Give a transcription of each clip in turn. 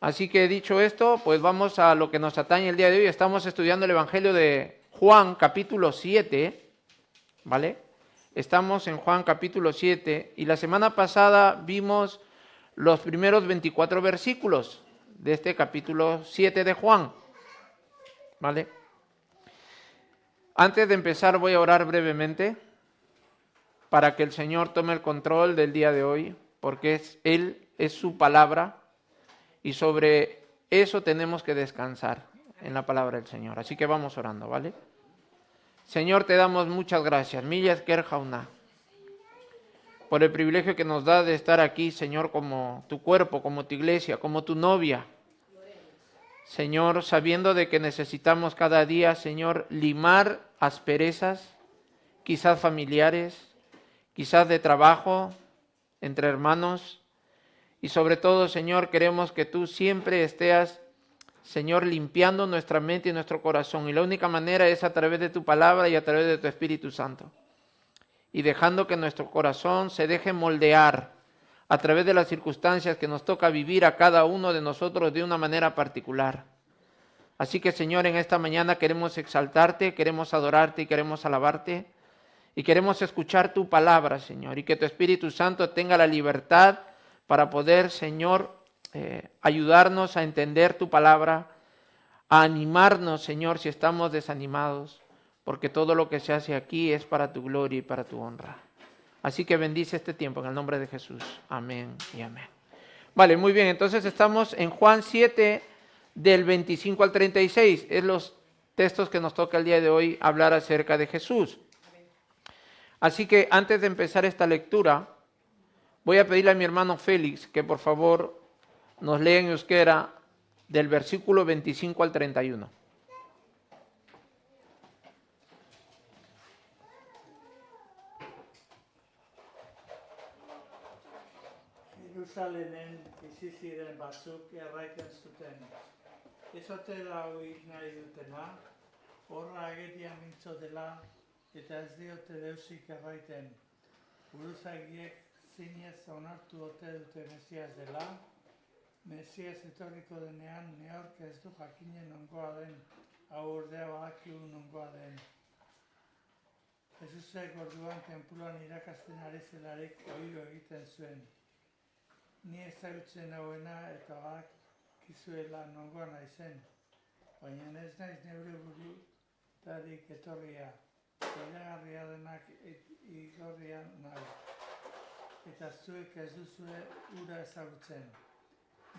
Así que dicho esto, pues vamos a lo que nos atañe el día de hoy. Estamos estudiando el Evangelio de Juan, capítulo 7, ¿vale? Estamos en Juan, capítulo 7, y la semana pasada vimos los primeros 24 versículos de este capítulo 7 de Juan, ¿vale? Antes de empezar voy a orar brevemente para que el Señor tome el control del día de hoy, porque Él es su palabra, y sobre eso tenemos que descansar en la palabra del Señor. Así que vamos orando, ¿vale? Señor, te damos muchas gracias. Millas Kerjauna, por el privilegio que nos da de estar aquí, Señor, como tu cuerpo, como tu iglesia, como tu novia. Señor, sabiendo de que necesitamos cada día, Señor, limar asperezas, quizás familiares, quizás de trabajo, entre hermanos. Y sobre todo, Señor, queremos que tú siempre estés, Señor, limpiando nuestra mente y nuestro corazón. Y la única manera es a través de tu palabra y a través de tu Espíritu Santo. Y dejando que nuestro corazón se deje moldear a través de las circunstancias que nos toca vivir a cada uno de nosotros de una manera particular. Así que, Señor, en esta mañana queremos exaltarte, queremos adorarte y queremos alabarte. Y queremos escuchar tu palabra, Señor, y que tu Espíritu Santo tenga la libertad para poder, Señor, ayudarnos a entender tu palabra, a animarnos, Señor, si estamos desanimados, porque todo lo que se hace aquí es para tu gloria y para tu honra. Así que bendice este tiempo en el nombre de Jesús. Amén y amén. Vale, muy bien, entonces estamos en Juan 7, del 25 al 36. Es los textos que nos toca el día de hoy hablar acerca de Jesús. Así que antes de empezar esta lectura, voy a pedirle a mi hermano Félix que por favor nos lea en euskera del versículo 25 al 31. Jerusalenen bizi ziren batzuk erraiten zuten. Ez ote da oik nahi dutena, horra agerian mintzo dela, eta ez diote deusik erraiten. Buruzagiek zinez onartu ote dute Mesias dela, Mesias etorriko denean neork ez du jakinen nongoa den, hau ordea badakigu nongoa den. Jesusek orduan tenpluan irakasten ari zelarik ohiru egiten zuen. Ni ezagutzen hauena eta badakizuela nongoa naizen, baina ez naiz neure burutarik etorria, iragarria denak igorria nahi. Eta zuek ez duzue ura ezagutzen.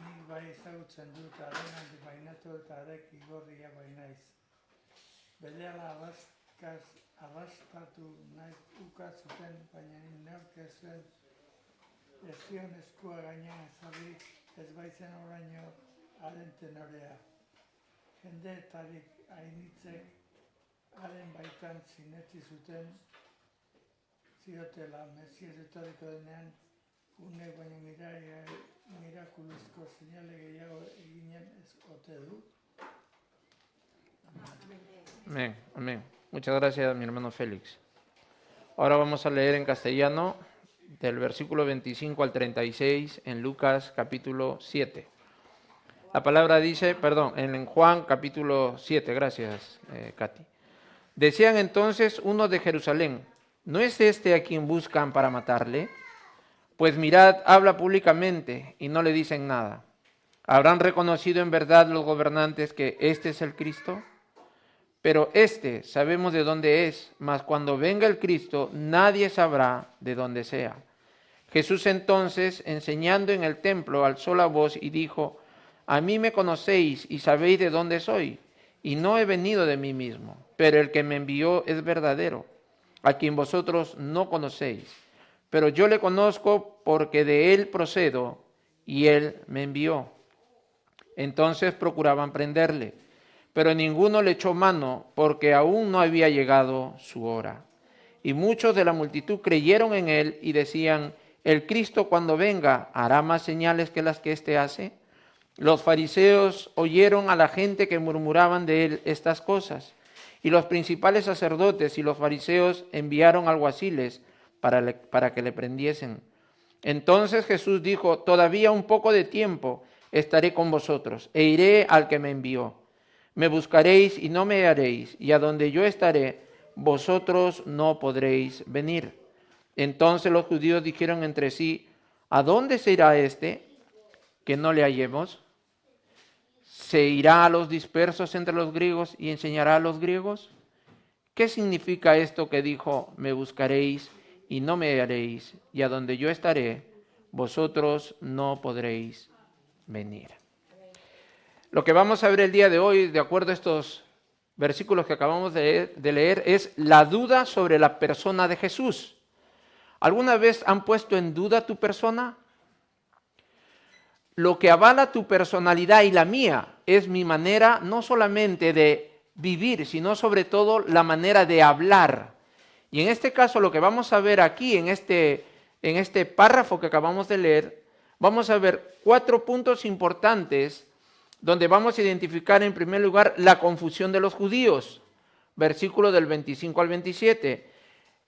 Nik bai ezagutzen dut harengandik bainatu eta harek igorria bainaiz. Berehala arrastatu nahi uka zuten, baina neork ez zuen ez zion eskua gainean ezarri, ez baitzen oraino haren tenorea. Jendeetarik hainitzek haren baitan sinetsi zuten ziotela, Mesias etorriko denean, unek baina mirakuluzko seinale gehiago eginen ez ote du. Amén, amén. Muchas gracias, mi hermano Félix. Ahora vamos a leer en castellano del versículo 25 al 36 en Lucas capítulo 7. La palabra dice, en Juan capítulo 7, gracias, Katy. Decían entonces unos de Jerusalén, ¿no es este a quien buscan para matarle? Pues mirad, habla públicamente y no le dicen nada. ¿Habrán reconocido en verdad los gobernantes que este es el Cristo? Pero este sabemos de dónde es, mas cuando venga el Cristo nadie sabrá de dónde sea. Jesús entonces, enseñando en el templo, alzó la voz y dijo, a mí me conocéis y sabéis de dónde soy, y no he venido de mí mismo, pero el que me envió es verdadero, a quien vosotros no conocéis. Pero yo le conozco porque de él procedo, y él me envió. Entonces procuraban prenderle, pero ninguno le echó mano, porque aún no había llegado su hora. Y muchos de la multitud creyeron en él y decían, el Cristo cuando venga hará más señales que las que éste hace. Los fariseos oyeron a la gente que murmuraban de él estas cosas, y los principales sacerdotes y los fariseos enviaron alguaciles para que le prendiesen. Entonces Jesús dijo, todavía un poco de tiempo, estaré con vosotros, e iré al que me envió. Me buscaréis y no me hallaréis, y a donde yo estaré, vosotros no podréis venir. Entonces los judíos dijeron entre sí, ¿a dónde se irá este que no le hallemos? ¿Se irá a los dispersos entre los griegos y enseñará a los griegos? ¿Qué significa esto que dijo, me buscaréis y no me hallaréis, y a donde yo estaré, vosotros no podréis venir? Lo que vamos a ver el día de hoy, de acuerdo a estos versículos que acabamos de leer, es la duda sobre la persona de Jesús. ¿Alguna vez han puesto en duda tu persona? Lo que avala tu personalidad y la mía es mi manera no solamente de vivir, sino sobre todo la manera de hablar. Y en este caso lo que vamos a ver aquí, en este párrafo que acabamos de leer, vamos a ver 4 puntos importantes donde vamos a identificar en primer lugar la confusión de los judíos, versículo del 25 al 27.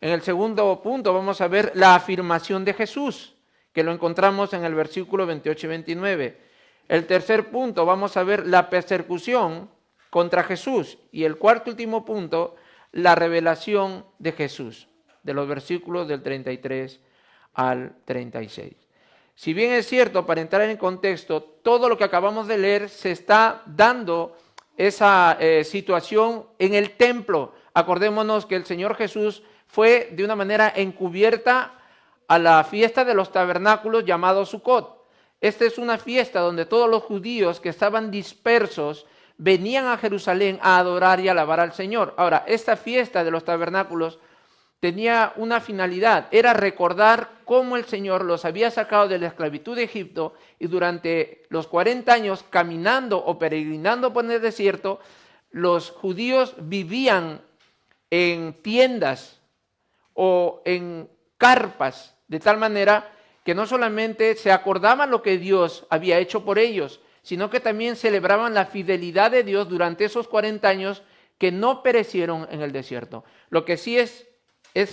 En el segundo punto vamos a ver la afirmación de Jesús, que lo encontramos en el versículo 28 y 29. El tercer punto vamos a ver la persecución contra Jesús. Y el cuarto y último punto, la revelación de Jesús, de los versículos del 33 al 36. Si bien es cierto, para entrar en contexto, todo lo que acabamos de leer se está dando esa situación en el templo. Acordémonos que el Señor Jesús fue de una manera encubierta a la fiesta de los tabernáculos llamado Sukkot. Esta es una fiesta donde todos los judíos que estaban dispersos venían a Jerusalén a adorar y alabar al Señor. Ahora, esta fiesta de los tabernáculos tenía una finalidad, era recordar cómo el Señor los había sacado de la esclavitud de Egipto y durante los 40 años caminando o peregrinando por el desierto, los judíos vivían en tiendas o en carpas, de tal manera que no solamente se acordaban lo que Dios había hecho por ellos, sino que también celebraban la fidelidad de Dios durante esos 40 años que no perecieron en el desierto. Lo que sí es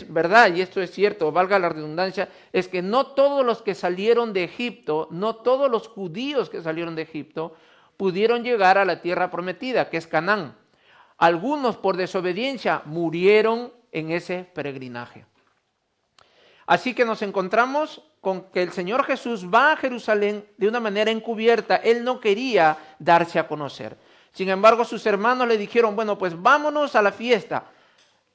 verdad, y esto es cierto, valga la redundancia, es que no todos los que salieron de Egipto, no todos los judíos que salieron de Egipto pudieron llegar a la tierra prometida, que es Canaán. Algunos por desobediencia murieron en ese peregrinaje. Así que nos encontramos con que el Señor Jesús va a Jerusalén de una manera encubierta. Él no quería darse a conocer. Sin embargo, sus hermanos le dijeron, bueno, pues vámonos a la fiesta.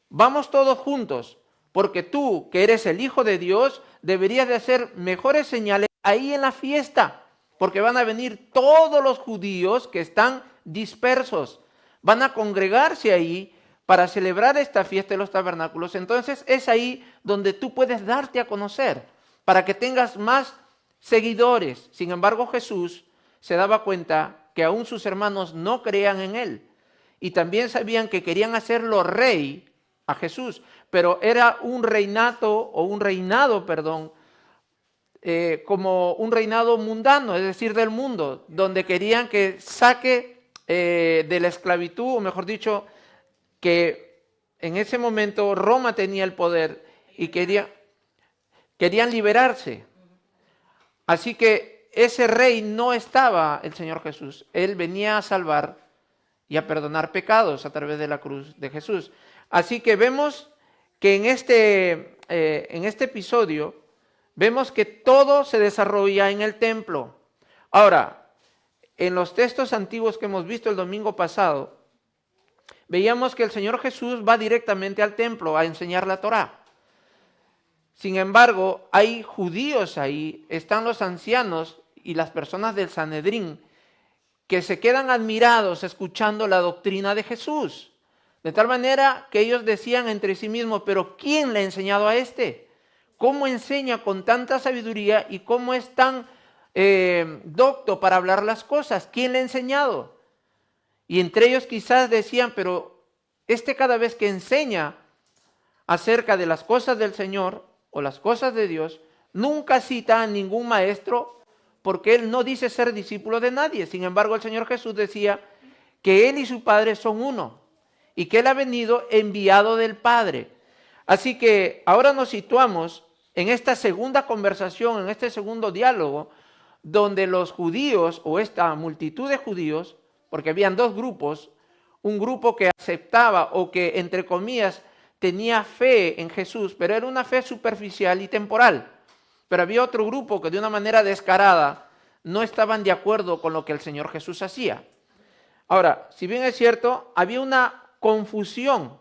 Vamos todos juntos, porque tú, que eres el Hijo de Dios, deberías de hacer mejores señales ahí en la fiesta, porque van a venir todos los judíos que están dispersos. Van a congregarse ahí para celebrar esta fiesta de los tabernáculos. Entonces es ahí donde tú puedes darte a conocer, para que tengas más seguidores. Sin embargo, Jesús se daba cuenta que aún sus hermanos no creían en él. Y también sabían que querían hacerlo rey a Jesús, pero era un reinado, como un reinado mundano, es decir, del mundo, donde querían que saque de la esclavitud, o mejor dicho, que en ese momento Roma tenía el poder y querían liberarse. Así que ese rey no estaba el Señor Jesús. Él venía a salvar y a perdonar pecados a través de la cruz de Jesús. Así que vemos que en este episodio, vemos que todo se desarrolla en el templo. Ahora, en los textos antiguos que hemos visto el domingo pasado, veíamos que el Señor Jesús va directamente al templo a enseñar la Torá. Sin embargo, hay judíos ahí, están los ancianos y las personas del Sanedrín que se quedan admirados escuchando la doctrina de Jesús. De tal manera que ellos decían entre sí mismos, pero ¿quién le ha enseñado a este? ¿Cómo enseña con tanta sabiduría y cómo es tan docto para hablar las cosas? ¿Quién le ha enseñado? Y entre ellos quizás decían, pero este cada vez que enseña acerca de las cosas del Señor o las cosas de Dios, nunca cita a ningún maestro porque él no dice ser discípulo de nadie. Sin embargo, el Señor Jesús decía que él y su Padre son uno y que él ha venido enviado del Padre. Así que ahora nos situamos en esta segunda conversación, en este segundo diálogo, donde los judíos o esta multitud de judíos, porque habían dos grupos, un grupo que aceptaba o que, entre comillas, tenía fe en Jesús, pero era una fe superficial y temporal. Pero había otro grupo que de una manera descarada no estaban de acuerdo con lo que el Señor Jesús hacía. Ahora, si bien es cierto, había una confusión,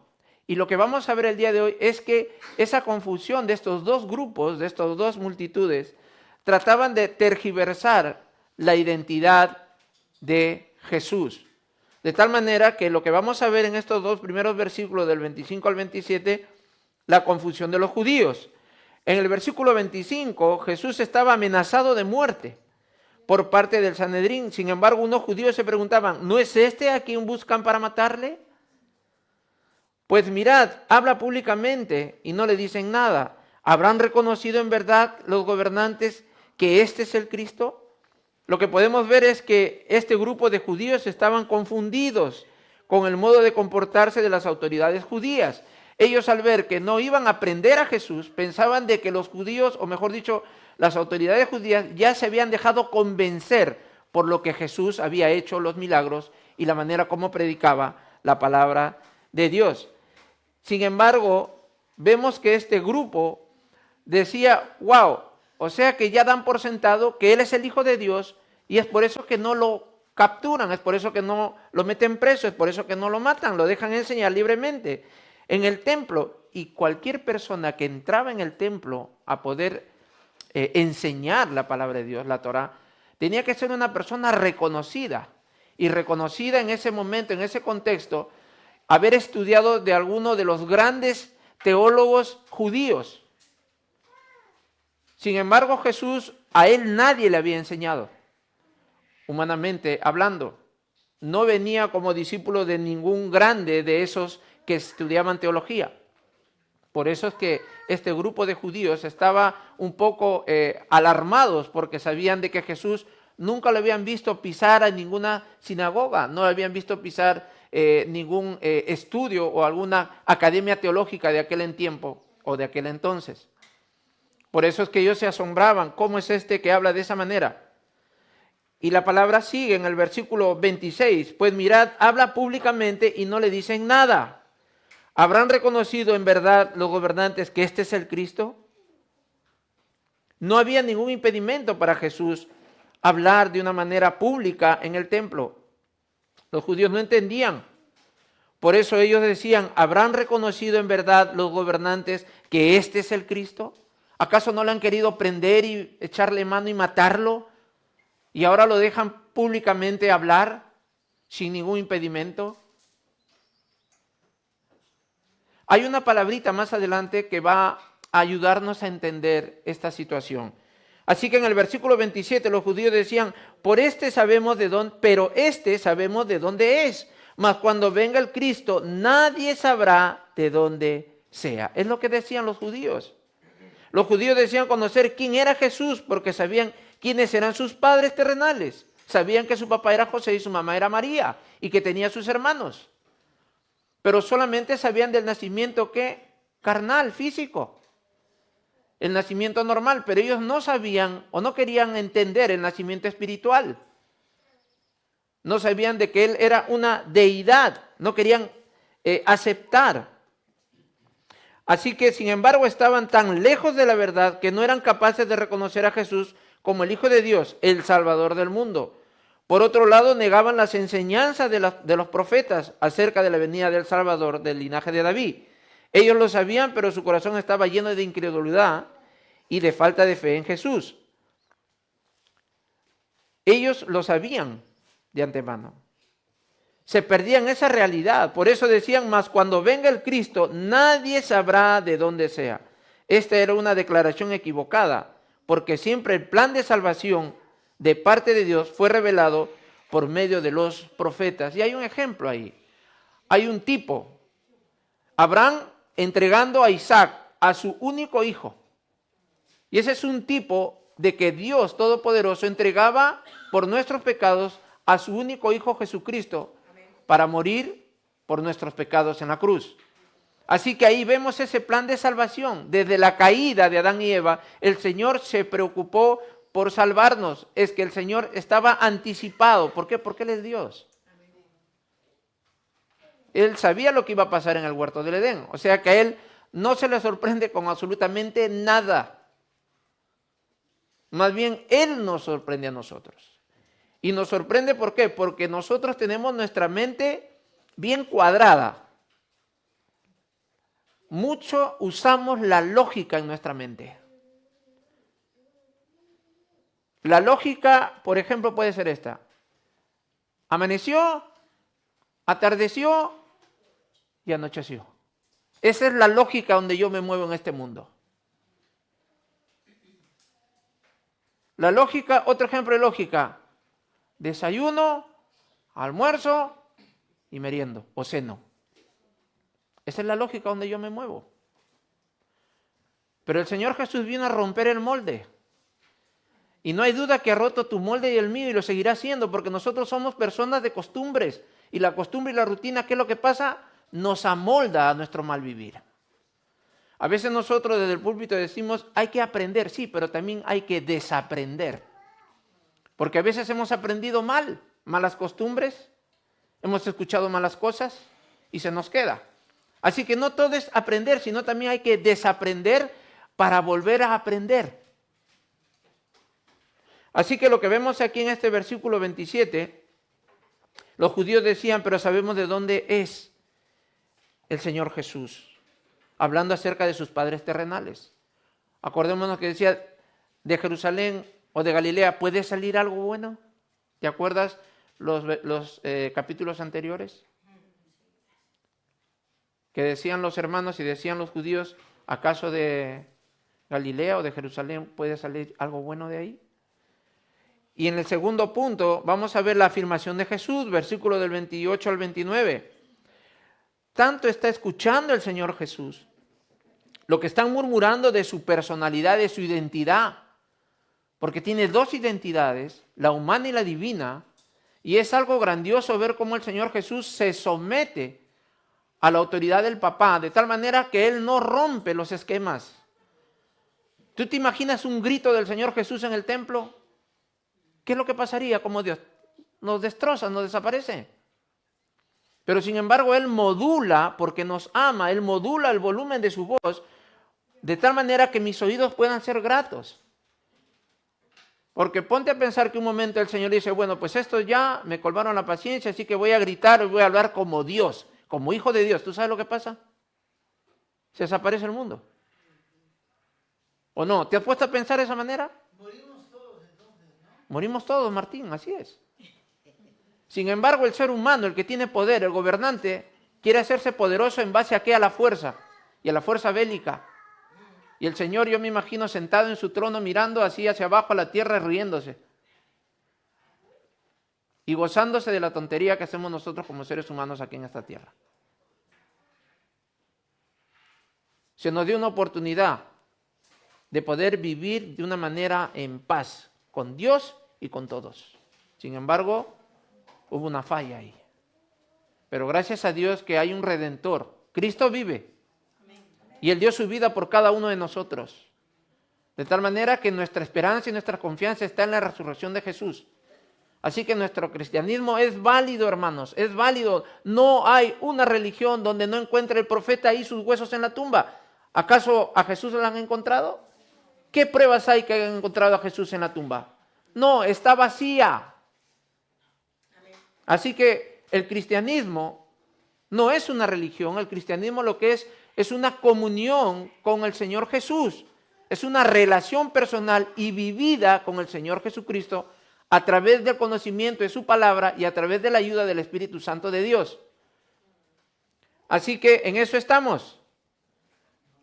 y lo que vamos a ver el día de hoy es que esa confusión de estos dos grupos, de estas dos multitudes, trataban de tergiversar la identidad de Jesús. De tal manera que lo que vamos a ver en estos dos primeros versículos del 25 al 27, la confusión de los judíos. En el versículo 25, Jesús estaba amenazado de muerte por parte del Sanedrín. Sin embargo, unos judíos se preguntaban, ¿no es este a quien buscan para matarle? Pues mirad, habla públicamente y no le dicen nada. ¿Habrán reconocido en verdad los gobernantes que este es el Cristo? Lo que podemos ver es que este grupo de judíos estaban confundidos con el modo de comportarse de las autoridades judías. Ellos, al ver que no iban a prender a Jesús, pensaban de que los judíos, o mejor dicho, las autoridades judías ya se habían dejado convencer por lo que Jesús había hecho, los milagros y la manera como predicaba la palabra de Dios. Sin embargo, vemos que este grupo decía, wow, o sea que ya dan por sentado que Él es el Hijo de Dios y es por eso que no lo capturan, es por eso que no lo meten preso, es por eso que no lo matan, lo dejan enseñar libremente en el templo. Y cualquier persona que entraba en el templo a poder enseñar la palabra de Dios, la Torá, tenía que ser una persona reconocida, y reconocida en ese momento, en ese contexto, haber estudiado de alguno de los grandes teólogos judíos. Sin embargo, Jesús, a él nadie le había enseñado, humanamente hablando. No venía como discípulo de ningún grande de esos que estudiaban teología. Por eso es que este grupo de judíos estaba un poco alarmados, porque sabían de que Jesús nunca lo habían visto pisar a ninguna sinagoga, no lo habían visto pisar ningún estudio o alguna academia teológica de aquel tiempo o de aquel entonces. Por eso es que ellos se asombraban, ¿cómo es este que habla de esa manera? Y la palabra sigue en el versículo 26, pues mirad, habla públicamente y no le dicen nada. ¿Habrán reconocido en verdad los gobernantes que este es el Cristo? No había ningún impedimento para Jesús hablar de una manera pública en el templo. Los judíos no entendían. Por eso ellos decían, ¿habrán reconocido en verdad los gobernantes que este es el Cristo? ¿Acaso no le han querido prender y echarle mano y matarlo? ¿Y ahora lo dejan públicamente hablar sin ningún impedimento? Hay una palabrita más adelante que va a ayudarnos a entender esta situación. Así que en el versículo 27 los judíos decían, pero este sabemos de dónde es. Mas cuando venga el Cristo, nadie sabrá de dónde sea. Es lo que decían los judíos. Los judíos decían conocer quién era Jesús porque sabían quiénes eran sus padres terrenales. Sabían que su papá era José y su mamá era María y que tenía sus hermanos. Pero solamente sabían del nacimiento ¿qué? Carnal, físico. El nacimiento normal, pero ellos no sabían o no querían entender el nacimiento espiritual. No sabían de que Él era una deidad, no querían aceptar. Así que, sin embargo, estaban tan lejos de la verdad que no eran capaces de reconocer a Jesús como el Hijo de Dios, el Salvador del mundo. Por otro lado, negaban las enseñanzas de los profetas acerca de la venida del Salvador del linaje de David. Ellos lo sabían, pero su corazón estaba lleno de incredulidad y de falta de fe en Jesús. Ellos lo sabían de antemano. Se perdían esa realidad. Por eso decían, mas cuando venga el Cristo, nadie sabrá de dónde sea. Esta era una declaración equivocada, porque siempre el plan de salvación de parte de Dios fue revelado por medio de los profetas. Y hay un ejemplo ahí. Hay un tipo, Abraham entregando a Isaac, a su único hijo. Y ese es un tipo de que Dios Todopoderoso entregaba por nuestros pecados a su único hijo Jesucristo para morir por nuestros pecados en la cruz. Así que ahí vemos ese plan de salvación. Desde la caída de Adán y Eva, el Señor se preocupó por salvarnos, es que el Señor estaba anticipado. ¿Por qué? Porque Él es Dios. Él sabía lo que iba a pasar en el huerto del Edén. O sea que a Él no se le sorprende con absolutamente nada. Más bien, Él nos sorprende a nosotros. Y nos sorprende, ¿por qué? Porque nosotros tenemos nuestra mente bien cuadrada. Mucho usamos la lógica en nuestra mente. La lógica, por ejemplo, puede ser esta. Amaneció, atardeció y anocheció. Esa es la lógica donde yo me muevo en este mundo. La lógica, otro ejemplo de lógica. Desayuno, almuerzo y meriendo o ceno. Esa es la lógica donde yo me muevo. Pero el Señor Jesús vino a romper el molde. Y no hay duda que ha roto tu molde y el mío y lo seguirá haciendo porque nosotros somos personas de costumbres. Y la costumbre y la rutina, ¿qué es lo que pasa? Nos amolda a nuestro mal vivir. A veces nosotros desde el púlpito decimos, hay que aprender, sí, pero también hay que desaprender. Porque a veces hemos aprendido mal, malas costumbres, hemos escuchado malas cosas y se nos queda. Así que no todo es aprender, sino también hay que desaprender para volver a aprender. Así que lo que vemos aquí en este versículo 27, los judíos decían, pero sabemos de dónde es el Señor Jesús, hablando acerca de sus padres terrenales. Acordémonos que decía, de Jerusalén o de Galilea, ¿puede salir algo bueno? ¿Te acuerdas los capítulos anteriores? Que decían los hermanos y decían los judíos, ¿acaso de Galilea o de Jerusalén puede salir algo bueno de ahí? Y en el segundo punto vamos a ver la afirmación de Jesús, versículo del 28 al 29. Tanto está escuchando el Señor Jesús, lo que están murmurando de su personalidad, de su identidad, porque tiene dos identidades, la humana y la divina, y es algo grandioso ver cómo el Señor Jesús se somete a la autoridad del Papá, de tal manera que Él no rompe los esquemas. ¿Tú te imaginas un grito del Señor Jesús en el templo? ¿Qué es lo que pasaría? Como Dios nos destroza, nos desaparece. Pero sin embargo Él modula, porque nos ama, Él modula el volumen de su voz de tal manera que mis oídos puedan ser gratos. Porque ponte a pensar que un momento el Señor dice, bueno, pues esto ya me colmaron la paciencia, así que voy a gritar y voy a hablar como Dios, como hijo de Dios. ¿Tú sabes lo que pasa? Se desaparece el mundo. ¿O no? ¿Te has puesto a pensar de esa manera? Morimos todos entonces, ¿no? Morimos todos, Martín, así es. Sin embargo, el ser humano, el que tiene poder, el gobernante, quiere hacerse poderoso en base a qué? A la fuerza, y a la fuerza bélica. Y el Señor, yo me imagino sentado en su trono mirando así hacia abajo a la tierra riéndose. Y gozándose de la tontería que hacemos nosotros como seres humanos aquí en esta tierra. Se nos dio una oportunidad de poder vivir de una manera en paz con Dios y con todos. Sin embargo, hubo una falla ahí. Pero gracias a Dios que hay un Redentor. Cristo vive. Y Él dio su vida por cada uno de nosotros. De tal manera que nuestra esperanza y nuestra confianza está en la resurrección de Jesús. Así que nuestro cristianismo es válido, hermanos, es válido. No hay una religión donde no encuentre el profeta ahí sus huesos en la tumba. ¿Acaso a Jesús lo han encontrado? ¿Qué pruebas hay que hayan encontrado a Jesús en la tumba? No, está vacía. Así que el cristianismo no es una religión, el cristianismo lo que es una comunión con el Señor Jesús. Es una relación personal y vivida con el Señor Jesucristo a través del conocimiento de su palabra y a través de la ayuda del Espíritu Santo de Dios. Así que en eso estamos.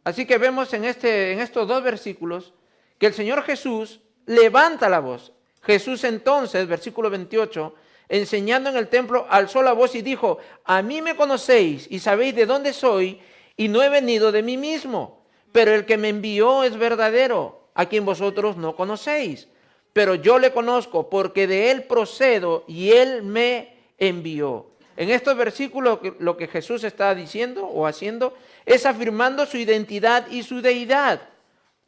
Así que vemos en estos dos versículos que el Señor Jesús levanta la voz. Jesús entonces, versículo 28, enseñando en el templo, alzó la voz y dijo, a mí me conocéis y sabéis de dónde soy y no he venido de mí mismo, pero el que me envió es verdadero, a quien vosotros no conocéis. Pero yo le conozco porque de él procedo y él me envió. En estos versículos lo que Jesús está diciendo o haciendo es afirmando su identidad y su deidad.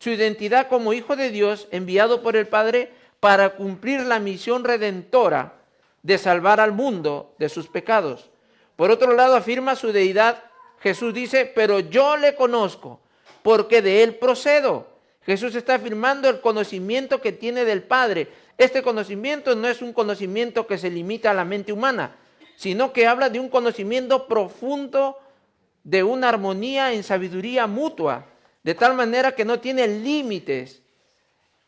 su identidad como hijo de Dios enviado por el Padre para cumplir la misión redentora de salvar al mundo de sus pecados. Por otro lado, afirma su deidad. Jesús dice, pero yo le conozco, porque de él procedo. Jesús está afirmando el conocimiento que tiene del Padre. Este conocimiento no es un conocimiento que se limita a la mente humana, sino que habla de un conocimiento profundo, de una armonía en sabiduría mutua, de tal manera que no tiene límites.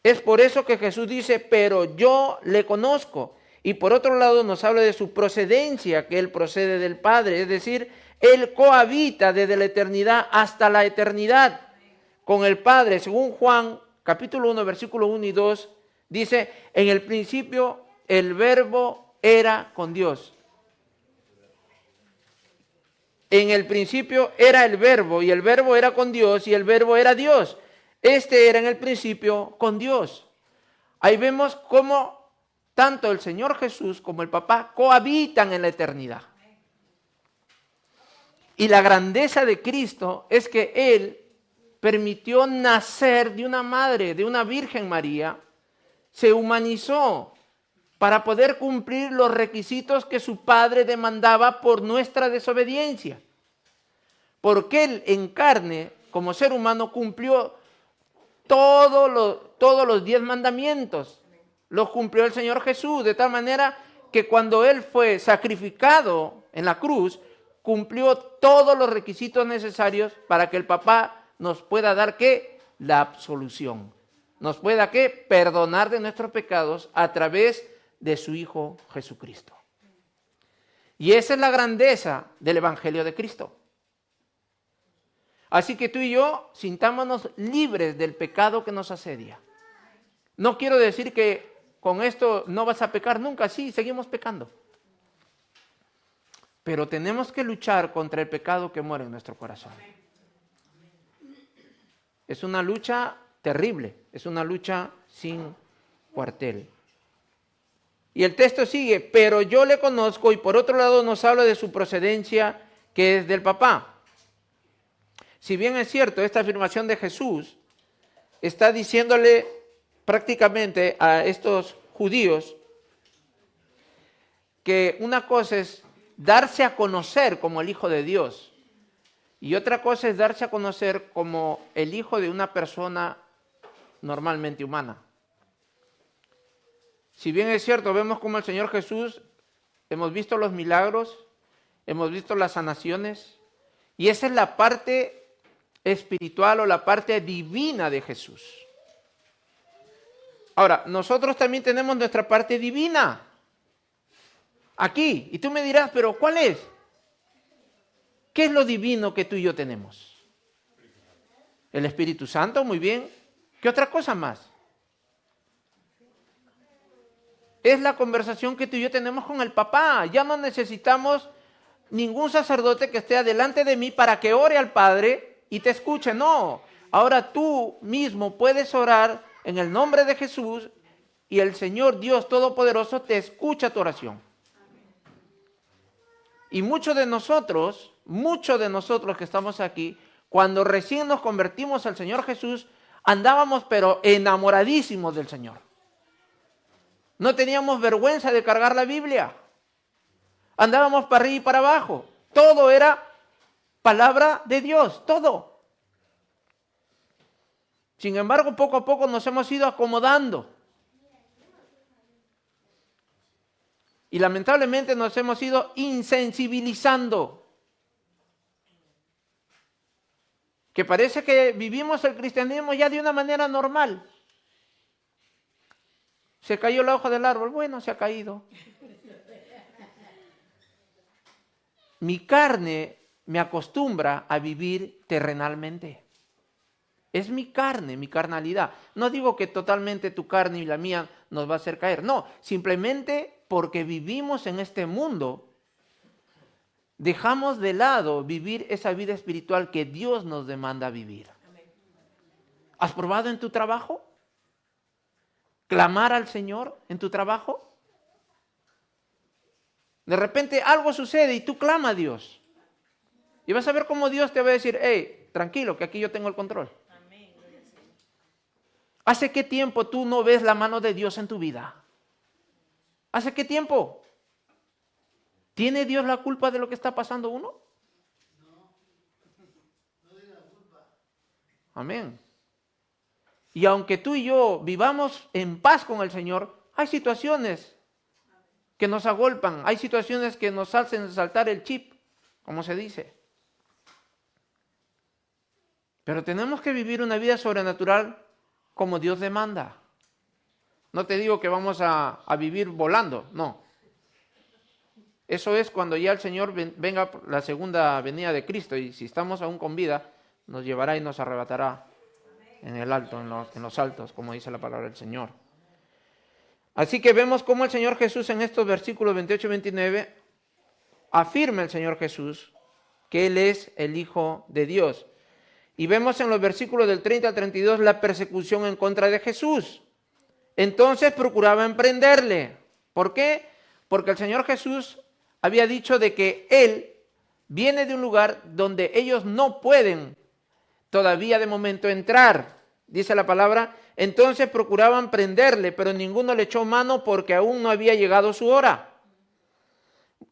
Es por eso que Jesús dice, pero yo le conozco. Y por otro lado nos habla de su procedencia, que él procede del Padre, es decir, él cohabita desde la eternidad hasta la eternidad con el Padre. Según Juan, capítulo 1, versículo 1 y 2, dice, en el principio el Verbo era con Dios. En el principio era el Verbo, y el Verbo era con Dios, y el Verbo era Dios. Este era en el principio con Dios. Ahí vemos cómo tanto el Señor Jesús como el Papá cohabitan en la eternidad. Y la grandeza de Cristo es que Él permitió nacer de una madre, de una Virgen María, se humanizó para poder cumplir los requisitos que su Padre demandaba por nuestra desobediencia. Porque Él en carne, como ser humano, cumplió todos los 10 mandamientos. Los cumplió el Señor Jesús, de tal manera que cuando Él fue sacrificado en la cruz, cumplió todos los requisitos necesarios para que el Papá nos pueda dar, ¿qué? La absolución. Nos pueda, ¿qué? Perdonar de nuestros pecados a través de su Hijo Jesucristo. Y esa es la grandeza del Evangelio de Cristo. Así que tú y yo sintámonos libres del pecado que nos asedia. No quiero decir que con esto no vas a pecar nunca, sí, seguimos pecando. Pero tenemos que luchar contra el pecado que muere en nuestro corazón. Es una lucha terrible, es una lucha sin cuartel. Y el texto sigue, pero yo le conozco, y por otro lado nos habla de su procedencia, que es del Papá. Si bien es cierto, esta afirmación de Jesús está diciéndole prácticamente a estos judíos que una cosa es darse a conocer como el Hijo de Dios y otra cosa es darse a conocer como el hijo de una persona normalmente humana. Si bien es cierto, vemos como el Señor Jesús, hemos visto los milagros, hemos visto las sanaciones, y esa es la parte espiritual o la parte divina de Jesús. Ahora, nosotros también tenemos nuestra parte divina aquí, y tú me dirás, pero ¿cuál es? ¿Qué es lo divino que tú y yo tenemos? El Espíritu Santo, muy bien. ¿Qué otra cosa más? Es la conversación que tú y yo tenemos con el Papá. Ya no necesitamos ningún sacerdote que esté delante de mí para que ore al Padre y te escuche. No, ahora tú mismo puedes orar en el nombre de Jesús y el Señor Dios Todopoderoso te escucha tu oración. Y muchos de nosotros que estamos aquí, cuando recién nos convertimos al Señor Jesús, andábamos pero enamoradísimos del Señor. No teníamos vergüenza de cargar la Biblia. Andábamos para arriba y para abajo. Todo era palabra de Dios, todo. Sin embargo, poco a poco nos hemos ido acomodando. Y lamentablemente nos hemos ido insensibilizando. Que parece que vivimos el cristianismo ya de una manera normal. Se cayó la hoja del árbol, bueno, se ha caído. Mi carne me acostumbra a vivir terrenalmente. Es mi carne, mi carnalidad. No digo que totalmente tu carne y la mía nos va a hacer caer. No, simplemente porque vivimos en este mundo, dejamos de lado vivir esa vida espiritual que Dios nos demanda vivir. ¿Has probado en tu trabajo? ¿Clamar al Señor en tu trabajo? De repente algo sucede y tú clamas a Dios. Y vas a ver cómo Dios te va a decir, hey, tranquilo, que aquí yo tengo el control. ¿Hace qué tiempo tú no ves la mano de Dios en tu vida? ¿Hace qué tiempo? ¿Tiene Dios la culpa de lo que está pasando uno? No tiene la culpa. Amén. Y aunque tú y yo vivamos en paz con el Señor, hay situaciones que nos agolpan, hay situaciones que nos hacen saltar el chip, como se dice. Pero tenemos que vivir una vida sobrenatural como Dios demanda. No te digo que vamos a vivir volando, no. Eso es cuando ya el Señor venga la segunda venida de Cristo, y si estamos aún con vida, nos llevará y nos arrebatará en el alto, en los altos, como dice la palabra del Señor. Así que vemos cómo el Señor Jesús en estos versículos 28 y 29 afirma el Señor Jesús que Él es el Hijo de Dios. Y vemos en los versículos del 30 al 32 la persecución en contra de Jesús. Entonces procuraban prenderle. ¿Por qué? Porque el Señor Jesús había dicho de que Él viene de un lugar donde ellos no pueden todavía de momento entrar. Dice la palabra, entonces procuraban prenderle, pero ninguno le echó mano porque aún no había llegado su hora.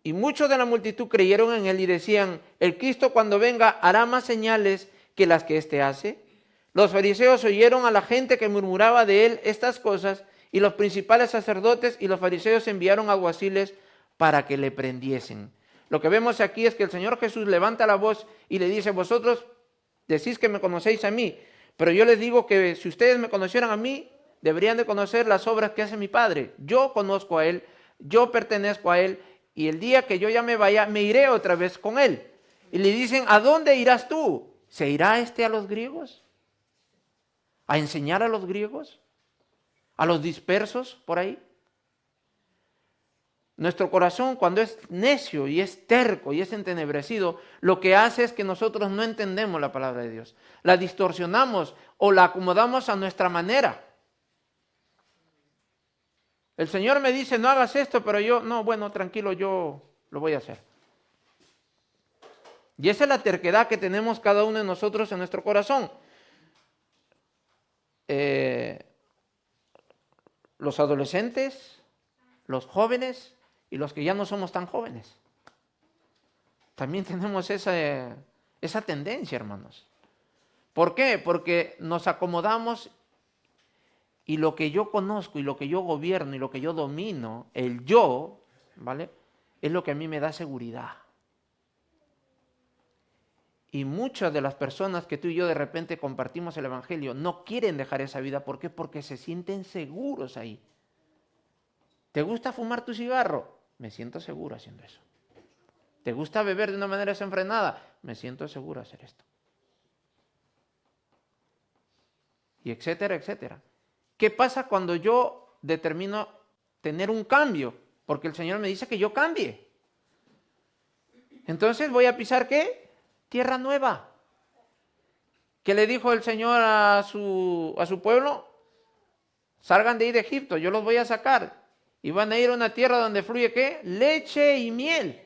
Y muchos de la multitud creyeron en Él y decían, el Cristo cuando venga hará más señales que las que éste hace. Los fariseos oyeron a la gente que murmuraba de Él estas cosas, y los principales sacerdotes y los fariseos enviaron alguaciles para que le prendiesen. Lo que vemos aquí es que el Señor Jesús levanta la voz y le dice, vosotros decís que me conocéis a mí, pero yo les digo que si ustedes me conocieran a mí, deberían de conocer las obras que hace mi Padre. Yo conozco a Él, yo pertenezco a Él, y el día que yo ya me vaya, me iré otra vez con Él. Y le dicen, ¿a dónde irás tú? ¿Se irá a los griegos? ¿A enseñar a los griegos? ¿A los dispersos por ahí? Nuestro corazón, cuando es necio y es terco y es entenebrecido, lo que hace es que nosotros no entendemos la palabra de Dios. La distorsionamos o la acomodamos a nuestra manera. El Señor me dice, no hagas esto, pero yo, no, bueno, tranquilo, yo lo voy a hacer. Y esa es la terquedad que tenemos cada uno de nosotros en nuestro corazón. Los adolescentes, los jóvenes y los que ya no somos tan jóvenes. También tenemos esa tendencia, hermanos. ¿Por qué? Porque nos acomodamos y lo que yo conozco y lo que yo gobierno y lo que yo domino, el yo, ¿vale? Es lo que a mí me da seguridad. Y muchas de las personas que tú y yo de repente compartimos el Evangelio no quieren dejar esa vida. ¿Por qué? Porque se sienten seguros ahí. ¿Te gusta fumar tu cigarro? Me siento seguro haciendo eso. ¿Te gusta beber de una manera desenfrenada? Me siento seguro hacer esto. Y etcétera, etcétera. ¿Qué pasa cuando yo determino tener un cambio? Porque el Señor me dice que yo cambie. Entonces voy a pisar ¿qué? Tierra nueva. ¿Qué le dijo el Señor a su pueblo? Salgan de ahí de Egipto, yo los voy a sacar. Y van a ir a una tierra donde fluye ¿qué? Leche y miel.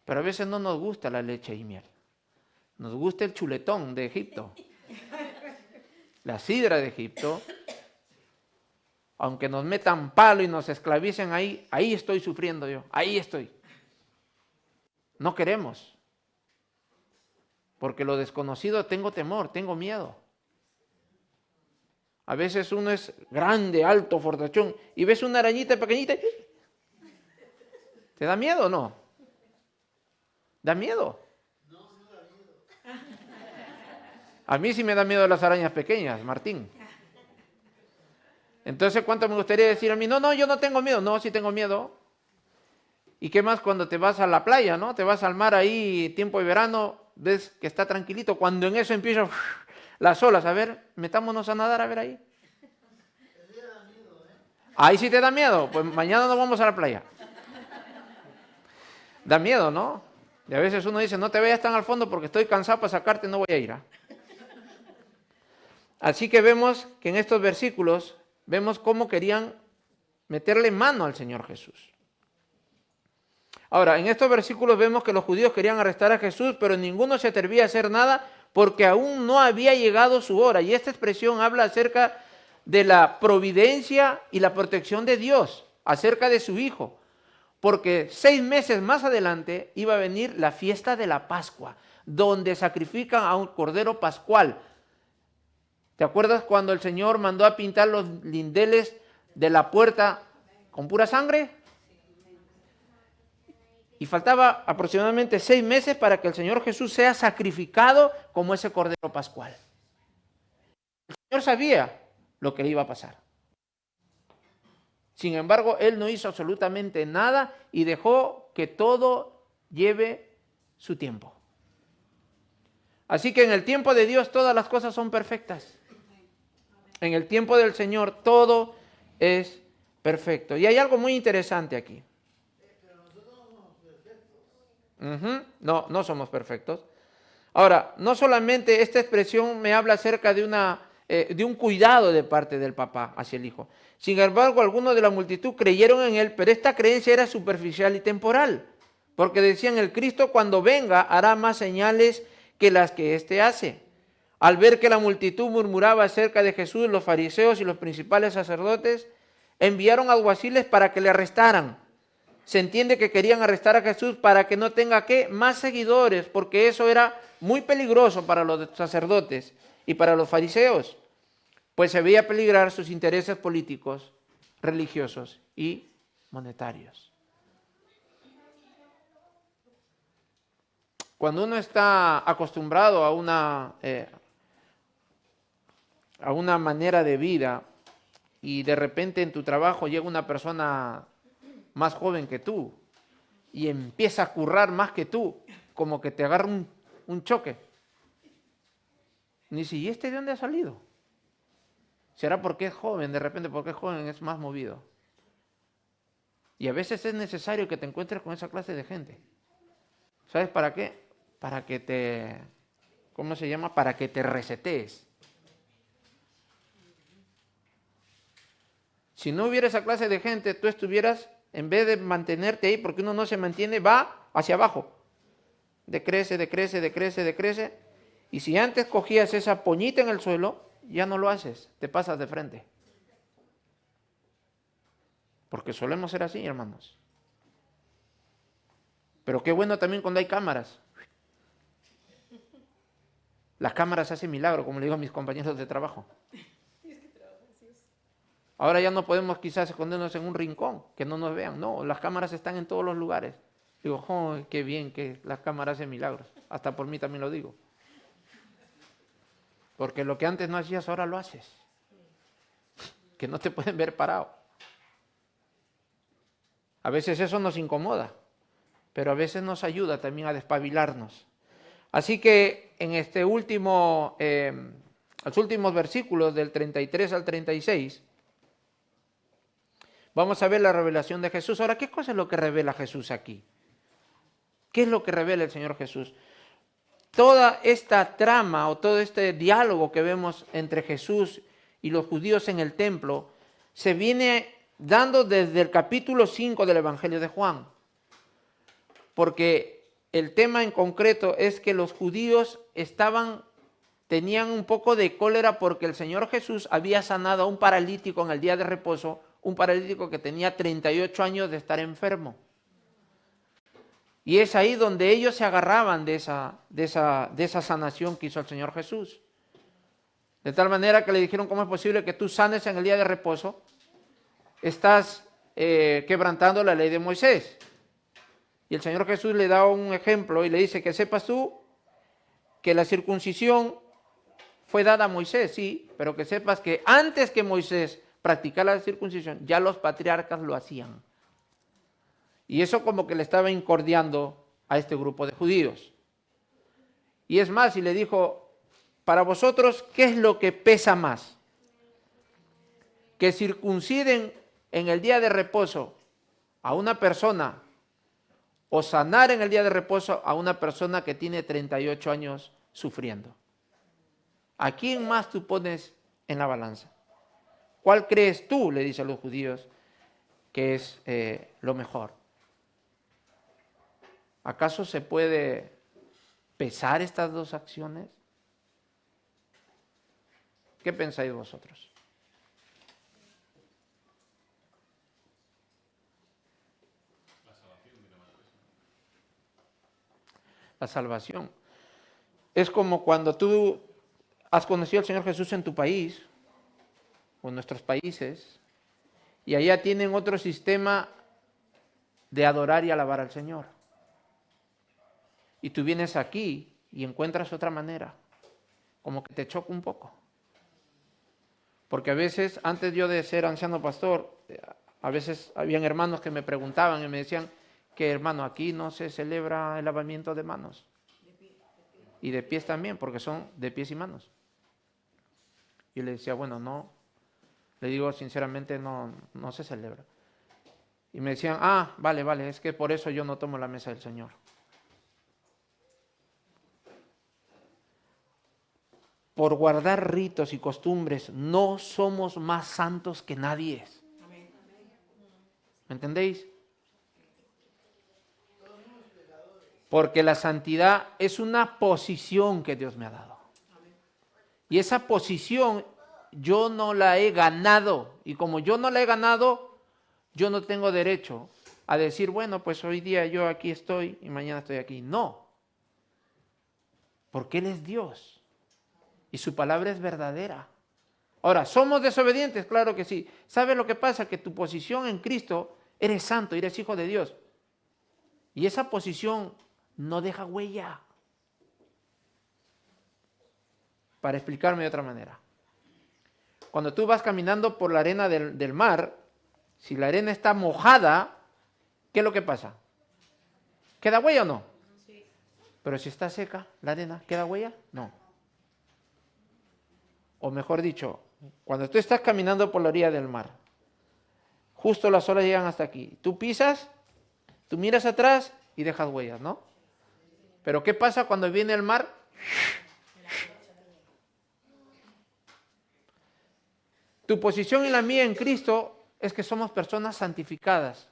Pero a veces no nos gusta la leche y miel. Nos gusta el chuletón de Egipto. La sidra de Egipto. Aunque nos metan palo y nos esclavicen ahí estoy sufriendo yo. Ahí estoy. No queremos. Porque lo desconocido tengo temor, tengo miedo. A veces uno es grande, alto, fortachón, y ves una arañita pequeñita. ¿Te da miedo o no? ¿Da miedo? No, no da miedo. A mí sí me da miedo las arañas pequeñas, Martín. Entonces, ¿cuánto me gustaría decir a mí? No, yo no tengo miedo. No, sí tengo miedo. ¿Y qué más cuando te vas a la playa, no? Te vas al mar ahí, tiempo de verano, ves que está tranquilito. Cuando en eso empiezan las olas, a ver, metámonos a nadar, a ver ahí. Ahí sí te da miedo, pues mañana nos vamos a la playa. Da miedo, ¿no? Y a veces uno dice, no te vayas tan al fondo porque estoy cansado para sacarte, no voy a ir. Así que vemos que en estos versículos, vemos cómo querían meterle mano al Señor Jesús. Ahora, en estos versículos vemos que los judíos querían arrestar a Jesús, pero ninguno se atrevía a hacer nada porque aún no había llegado su hora. Y esta expresión habla acerca de la providencia y la protección de Dios, acerca de su Hijo. Porque 6 meses más adelante iba a venir la fiesta de la Pascua, donde sacrifican a un cordero pascual. ¿Te acuerdas cuando el Señor mandó a pintar los lindeles de la puerta con pura sangre? Y faltaba aproximadamente 6 meses para que el Señor Jesús sea sacrificado como ese cordero pascual. El Señor sabía lo que le iba a pasar. Sin embargo, Él no hizo absolutamente nada y dejó que todo lleve su tiempo. Así que en el tiempo de Dios todas las cosas son perfectas. En el tiempo del Señor todo es perfecto. Y hay algo muy interesante aquí. No somos perfectos. Ahora, no solamente esta expresión me habla acerca de un cuidado de parte del papá hacia el hijo. Sin embargo, algunos de la multitud creyeron en él, pero esta creencia era superficial y temporal, porque decían, el Cristo cuando venga hará más señales que las que éste hace. Al ver que la multitud murmuraba acerca de Jesús, los fariseos y los principales sacerdotes enviaron alguaciles para que le arrestaran. Se entiende que querían arrestar a Jesús para que no tenga más seguidores, porque eso era muy peligroso para los sacerdotes y para los fariseos, pues se veía peligrar sus intereses políticos, religiosos y monetarios. Cuando uno está acostumbrado a una manera de vida y de repente en tu trabajo llega una persona más joven que tú y empieza a currar más que tú, como que te agarra un choque. Ni si, ¿y este de dónde ha salido? ¿Será porque es joven? De repente porque es joven es más movido. Y a veces es necesario que te encuentres con esa clase de gente. ¿Sabes para qué? Para que te, ¿cómo se llama? Para que te resetees. Si no hubiera esa clase de gente, tú estuvieras, en vez de mantenerte ahí, porque uno no se mantiene, va hacia abajo. Decrece. Y si antes cogías esa poñita en el suelo, ya no lo haces, te pasas de frente. Porque solemos ser así, hermanos. Pero qué bueno también cuando hay cámaras. Las cámaras hacen milagro, como le digo a mis compañeros de trabajo. Ahora ya no podemos quizás escondernos en un rincón, que no nos vean. No, las cámaras están en todos los lugares. Digo, oh, qué bien que las cámaras hacen milagros. Hasta por mí también lo digo. Porque lo que antes no hacías, ahora lo haces. Que no te pueden ver parado. A veces eso nos incomoda, pero a veces nos ayuda también a despabilarnos. Así que en los últimos versículos del 33 al 36, vamos a ver la revelación de Jesús. Ahora, ¿qué cosa es lo que revela Jesús aquí? ¿Qué es lo que revela el Señor Jesús? Toda esta trama o todo este diálogo que vemos entre Jesús y los judíos en el templo se viene dando desde el capítulo 5 del Evangelio de Juan. Porque el tema en concreto es que los judíos tenían un poco de cólera porque el Señor Jesús había sanado a un paralítico en el día de reposo, un paralítico que tenía 38 años de estar enfermo. Y es ahí donde ellos se agarraban de esa sanación que hizo el Señor Jesús. De tal manera que le dijeron, ¿cómo es posible que tú sanes en el día de reposo? Estás quebrantando la ley de Moisés. Y el Señor Jesús le da un ejemplo y le dice que sepas tú que la circuncisión fue dada a Moisés, sí, pero que sepas que antes que Moisés practicara la circuncisión, ya los patriarcas lo hacían. Y eso como que le estaba incordiando a este grupo de judíos. Y es más, y le dijo, para vosotros, ¿qué es lo que pesa más? Que circunciden en el día de reposo a una persona o sanar en el día de reposo a una persona que tiene 38 años sufriendo. ¿A quién más tú pones en la balanza? ¿Cuál crees tú, le dice a los judíos, que es lo mejor? ¿Acaso se puede pesar estas dos acciones? ¿Qué pensáis vosotros? La salvación. Es como cuando tú has conocido al Señor Jesús en tu país, o en nuestros países, y allá tienen otro sistema de adorar y alabar al Señor. Y tú vienes aquí y encuentras otra manera, como que te choca un poco. Porque a veces, antes yo de ser anciano pastor, a veces habían hermanos que me preguntaban y me decían que, hermano, aquí no se celebra el lavamiento de manos. Y de pies también, porque son de pies y manos. Y le decía, bueno, no, le digo sinceramente, no se celebra. Y me decían, vale, es que por eso yo no tomo la mesa del Señor. Por guardar ritos y costumbres, no somos más santos que nadie. ¿Me entendéis? Porque la santidad es una posición que Dios me ha dado. Y esa posición yo no la he ganado. Y como yo no la he ganado, yo no tengo derecho a decir, bueno, pues hoy día yo aquí estoy y mañana estoy aquí. No. Porque Él es Dios. Y su palabra es verdadera. Ahora, ¿somos desobedientes? Claro que sí. ¿Sabes lo que pasa? Que tu posición en Cristo, eres santo, eres hijo de Dios. Y esa posición no deja huella. Para explicarme de otra manera. Cuando tú vas caminando por la arena del mar, si la arena está mojada, ¿qué es lo que pasa? ¿Queda huella o no? Sí. Pero si está seca la arena, ¿queda huella? No. O mejor dicho, cuando tú estás caminando por la orilla del mar, justo las olas llegan hasta aquí. Tú pisas, tú miras atrás y dejas huellas, ¿no? Pero ¿qué pasa cuando viene el mar? Tu posición y la mía en Cristo es que somos personas santificadas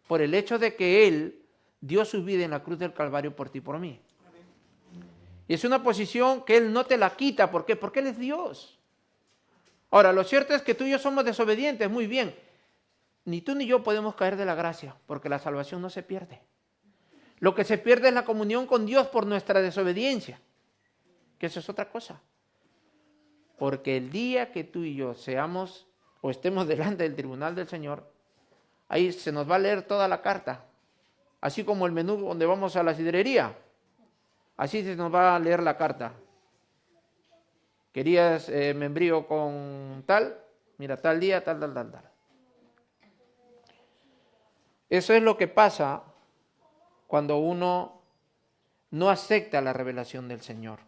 por el hecho de que Él dio su vida en la cruz del Calvario por ti y por mí. Y es una posición que Él no te la quita. ¿Por qué? Porque Él es Dios. Ahora, lo cierto es que tú y yo somos desobedientes, muy bien. Ni tú ni yo podemos caer de la gracia, porque la salvación no se pierde. Lo que se pierde es la comunión con Dios por nuestra desobediencia, que eso es otra cosa. Porque el día que tú y yo seamos o estemos delante del tribunal del Señor, ahí se nos va a leer toda la carta, así como el menú donde vamos a la sidrería, así se nos va a leer la carta. ¿Querías membrío con tal? Mira, tal día, tal. Eso es lo que pasa cuando uno no acepta la revelación del Señor.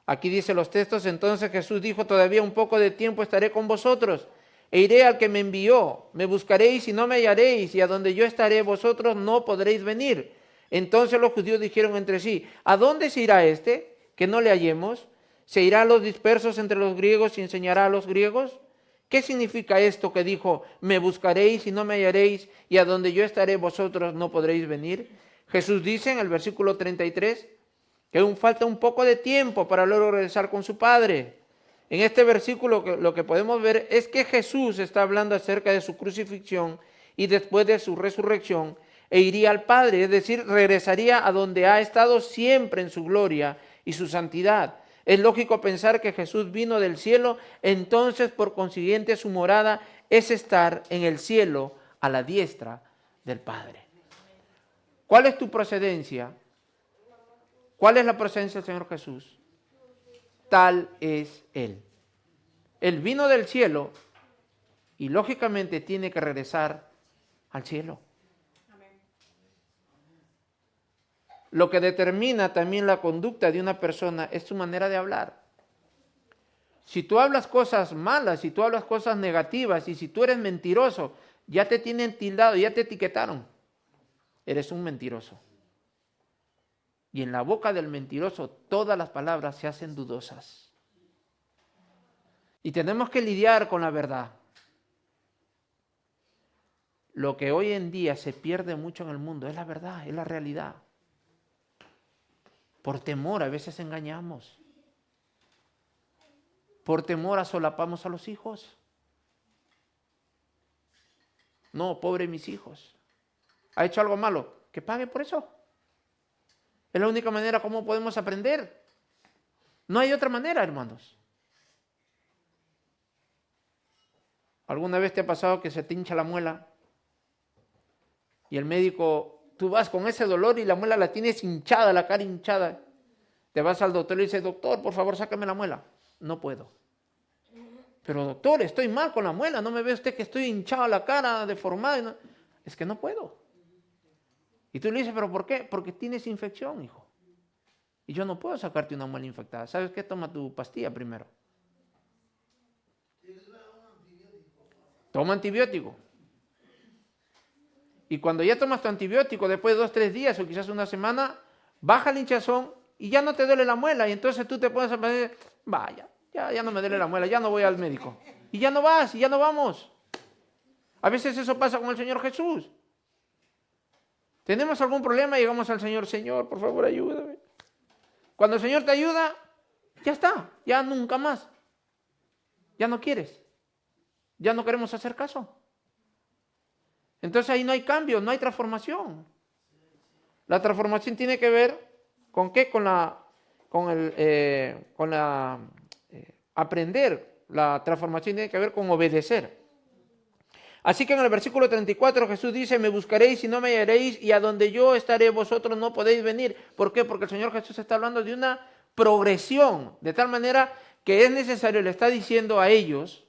Aquí dice los textos, entonces Jesús dijo, todavía un poco de tiempo estaré con vosotros, e iré al que me envió, me buscaréis y no me hallaréis, y a donde yo estaré vosotros no podréis venir. Entonces los judíos dijeron entre sí, ¿a dónde se irá este, que no le hallemos? ¿Se irá a los dispersos entre los griegos y enseñará a los griegos? ¿Qué significa esto que dijo, me buscaréis y no me hallaréis, y a donde yo estaré vosotros no podréis venir? Jesús dice en el versículo 33 que aún falta un poco de tiempo para luego regresar con su Padre. En este versículo lo que podemos ver es que Jesús está hablando acerca de su crucifixión y después de su resurrección, e iría al Padre, es decir, regresaría a donde ha estado siempre en su gloria y su santidad. Es lógico pensar que Jesús vino del cielo, entonces por consiguiente su morada es estar en el cielo a la diestra del Padre. ¿Cuál es tu procedencia? ¿Cuál es la procedencia del Señor Jesús? Tal es Él. Él vino del cielo y lógicamente tiene que regresar al cielo. Lo que determina también la conducta de una persona es su manera de hablar. Si tú hablas cosas malas, si tú hablas cosas negativas y si tú eres mentiroso, ya te tienen tildado, ya te etiquetaron. Eres un mentiroso. Y en la boca del mentiroso todas las palabras se hacen dudosas. Y tenemos que lidiar con la verdad. Lo que hoy en día se pierde mucho en el mundo es la verdad, es la realidad. Por temor a veces engañamos. Por temor solapamos a los hijos. No, pobre mis hijos. ¿Ha hecho algo malo? Que pague por eso. Es la única manera como podemos aprender. No hay otra manera, hermanos. ¿Alguna vez te ha pasado que se te hincha la muela? Y el médico, tú vas con ese dolor y la muela la tienes hinchada, la cara hinchada. Te vas al doctor y le dices, doctor, por favor, sácame la muela. No puedo. Pero doctor, estoy mal con la muela, ¿no me ve usted que estoy hinchado la cara, deformada? No. Es que no puedo. Y tú le dices, ¿pero por qué? Porque tienes infección, hijo. Y yo no puedo sacarte una muela infectada. ¿Sabes qué? Toma tu pastilla primero. Toma antibiótico. Y cuando ya tomas tu antibiótico, después de 2, 3 días o quizás una semana, baja el hinchazón y ya no te duele la muela. Y entonces tú te pones a pensar, vaya, ya no me duele la muela, ya no voy al médico. Y ya no vas, y ya no vamos. A veces eso pasa con el Señor Jesús. Tenemos algún problema y llegamos al Señor, Señor, por favor, ayúdame. Cuando el Señor te ayuda, ya está, ya nunca más. Ya no quieres. Ya no queremos hacer caso. Entonces ahí no hay cambio, no hay transformación. La transformación tiene que ver con qué, aprender. La transformación tiene que ver con obedecer. Así que en el versículo 34 Jesús dice, me buscaréis y no me hallaréis, y a donde yo estaré vosotros no podéis venir. ¿Por qué? Porque el Señor Jesús está hablando de una progresión, de tal manera que es necesario, le está diciendo a ellos,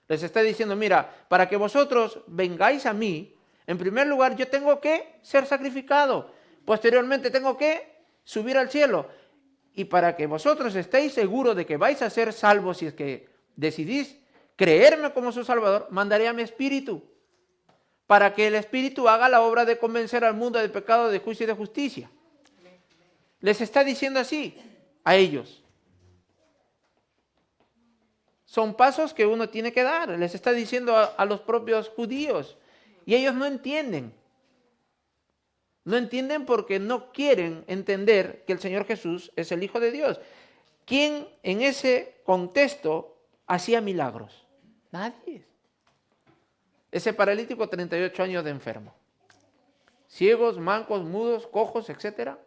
les está diciendo, mira, para que vosotros vengáis a mí, en primer lugar yo tengo que ser sacrificado, posteriormente tengo que subir al cielo, y para que vosotros estéis seguros de que vais a ser salvos si es que decidís creerme como su Salvador, mandaré a mi Espíritu, para que el Espíritu haga la obra de convencer al mundo de pecado, de juicio y de justicia. Les está diciendo así a ellos. Son pasos que uno tiene que dar. Les está diciendo a los propios judíos. Y ellos no entienden. No entienden porque no quieren entender que el Señor Jesús es el Hijo de Dios. ¿Quién en ese contexto hacía milagros? Nadie. Ese paralítico, 38 años de enfermo. Ciegos, mancos, mudos, cojos, etc.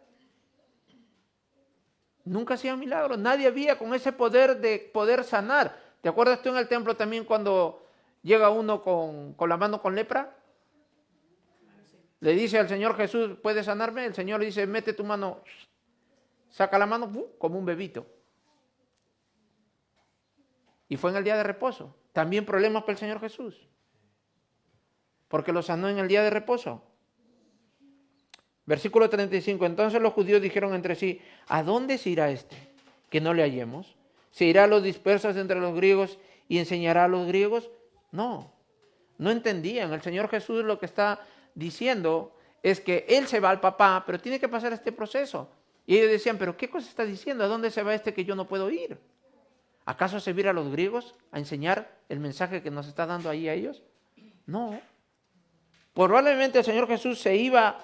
Nunca hacía milagros. Nadie había con ese poder de poder sanar. ¿Te acuerdas tú en el templo también cuando llega uno con la mano con lepra? Le dice al Señor Jesús, ¿puedes sanarme? El Señor le dice, mete tu mano, saca la mano, como un bebito. Y fue en el día de reposo. También problemas para el Señor Jesús. Porque lo sanó en el día de reposo. Versículo 35. Entonces los judíos dijeron entre sí, ¿a dónde se irá este? Que no le hallemos. ¿Se irá a los dispersos entre los griegos y enseñará a los griegos? No entendían. El Señor Jesús lo que está diciendo es que Él se va al papá, pero tiene que pasar este proceso. Y ellos decían, ¿pero qué cosa está diciendo? ¿A dónde se va este que yo no puedo ir? ¿Acaso se va a ir a los griegos a enseñar el mensaje que nos está dando ahí a ellos? No. Probablemente el Señor Jesús se iba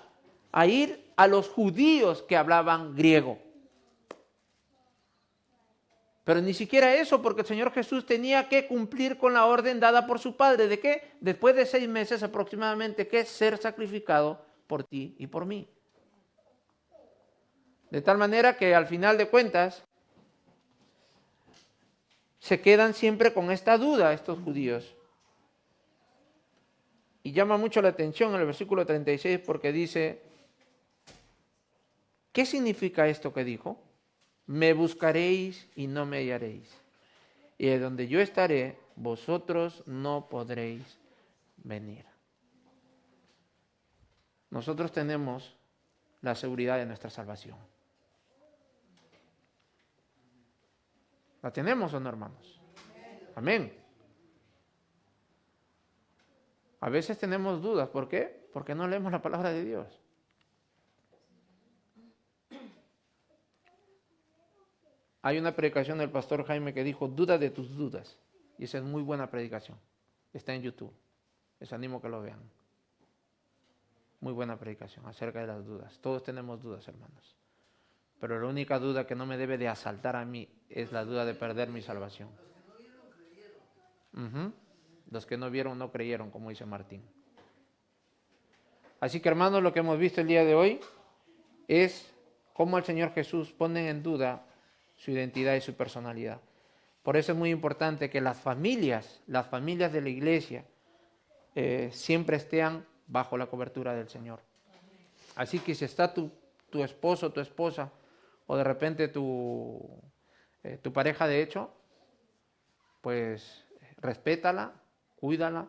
a ir a los judíos que hablaban griego. Pero ni siquiera eso, porque el Señor Jesús tenía que cumplir con la orden dada por su Padre. ¿De qué? Después de 6 meses aproximadamente, que es ser sacrificado por ti y por mí. De tal manera que al final de cuentas, se quedan siempre con esta duda estos judíos. Y llama mucho la atención en el versículo 36 porque dice, ¿qué significa esto que dijo? Me buscaréis y no me hallaréis. Y de donde yo estaré, vosotros no podréis venir. Nosotros tenemos la seguridad de nuestra salvación. ¿La tenemos o no, hermanos? Amén. A veces tenemos dudas. ¿Por qué? Porque no leemos la palabra de Dios. Hay una predicación del pastor Jaime que dijo, duda de tus dudas. Y esa es muy buena predicación. Está en YouTube. Les animo que lo vean. Muy buena predicación acerca de las dudas. Todos tenemos dudas, hermanos. Pero la única duda que no me debe de asaltar a mí es la duda de perder mi salvación. Los que no vieron no creyeron, como dice Martín. Así que, hermanos, lo que hemos visto el día de hoy es cómo el Señor Jesús pone en duda su identidad y su personalidad. Por eso es muy importante que las familias de la iglesia siempre estén bajo la cobertura del Señor. Así que si está tu esposo, tu esposa, o de repente tu pareja de hecho, pues respétala, cuídala,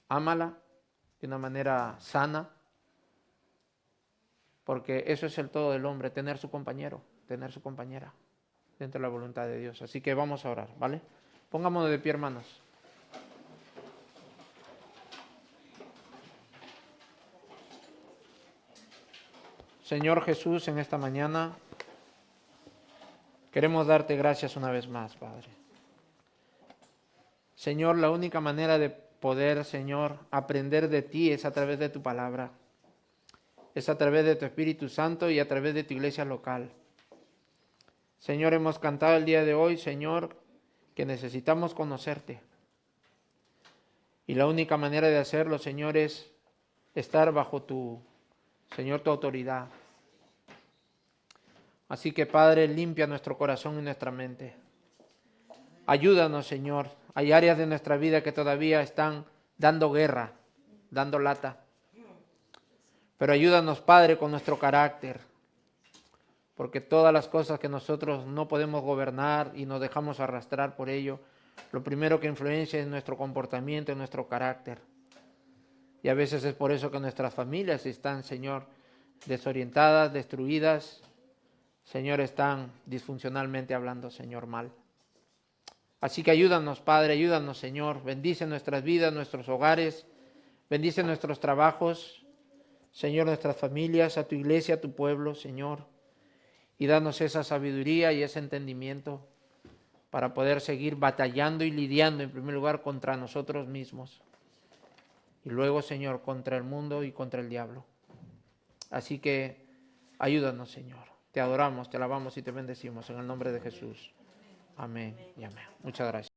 ámala de una manera sana, porque eso es el todo del hombre, tener su compañero, tener su compañera dentro de la voluntad de Dios. Así que vamos a orar, ¿vale? Pongámonos de pie, hermanos. Señor Jesús, en esta mañana queremos darte gracias una vez más, Padre. Señor, la única manera de poder, Señor, aprender de ti es a través de tu palabra, es a través de tu Espíritu Santo y a través de tu iglesia local. Señor, hemos cantado el día de hoy, Señor, que necesitamos conocerte. Y la única manera de hacerlo, Señor, es estar bajo tu, Señor, tu autoridad. Así que, Padre, limpia nuestro corazón y nuestra mente. Ayúdanos, Señor. Hay áreas de nuestra vida que todavía están dando guerra, dando lata. Pero ayúdanos, Padre, con nuestro carácter. Porque todas las cosas que nosotros no podemos gobernar y nos dejamos arrastrar por ello, lo primero que influencia es nuestro comportamiento, nuestro carácter. Y a veces es por eso que nuestras familias están, Señor, desorientadas, destruidas. Señor, están disfuncionalmente hablando, Señor, mal. Así que ayúdanos, Padre, ayúdanos, Señor. Bendice nuestras vidas, nuestros hogares. Bendice nuestros trabajos. Señor, nuestras familias, a tu iglesia, a tu pueblo, Señor. Y danos esa sabiduría y ese entendimiento para poder seguir batallando y lidiando en primer lugar contra nosotros mismos. Y luego, Señor, contra el mundo y contra el diablo. Así que ayúdanos, Señor. Te adoramos, te alabamos y te bendecimos en el nombre de Jesús. Amén y amén. Muchas gracias.